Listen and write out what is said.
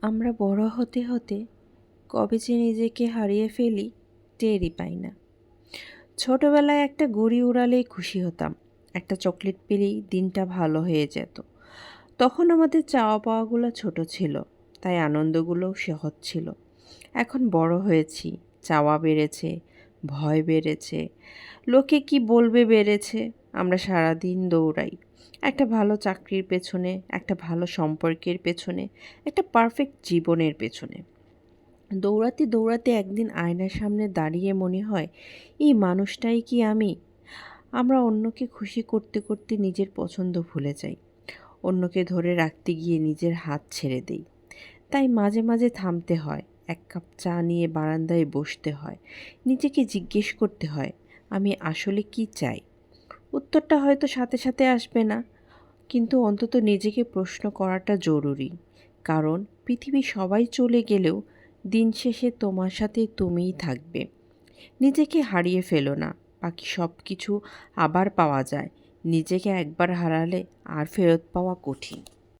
আমরা বড় হতে হতে কবে যে নিজেকে হারিয়ে ফেলি টেরই পাই না। ছোটবেলায় একটা ঘুড়ি উড়ালেই খুশি হতাম, একটা চকলেট পেলেই দিনটা ভালো হয়ে যেত। তখন আমাদের চাওয়া পাওয়াগুলো ছোট ছিল, তাই আনন্দগুলোও সহজ ছিল। এখন বড় হয়েছি, চাওয়া বেড়েছে, ভয় বেড়েছে, লোকে কি বলবে বেড়েছে। আমরা সারাদিন দৌড়াই, একটা ভালো চাকরির পেছনে, একটা ভালো সম্পর্কের পেছনে, একটা পারফেক্ট জীবনের পেছনে। দৌড়াতে দৌড়াতে একদিন আয়নার সামনে দাঁড়িয়ে মনে হয়, এই মানুষটাই কি আমি? আমরা অন্যকে খুশি করতে করতে নিজের পছন্দ ভুলে যাই, অন্যকে ধরে রাখতে গিয়ে নিজের হাত ছেড়ে দেই। তাই মাঝে মাঝে থামতে হয়, এক কাপ চা নিয়ে বারান্দায় বসতে হয়, নিজেকে জিজ্ঞেস করতে হয়, আমি আসলে কি চাই। উত্তরটা হয়তো সাথে সাথে আসবে না, কিন্তু অন্তত নিজেকে প্রশ্ন করাটা জরুরি। কারণ পৃথিবী সবাই চলে গেলেও দিন শেষে তোমার সাথে তুমিই থাকবে। নিজেকে হারিয়ে ফেলো না, বাকি সব কিছু আবার পাওয়া যায়। নিজেকে একবার হারালে আর ফেরত পাওয়া কঠিন।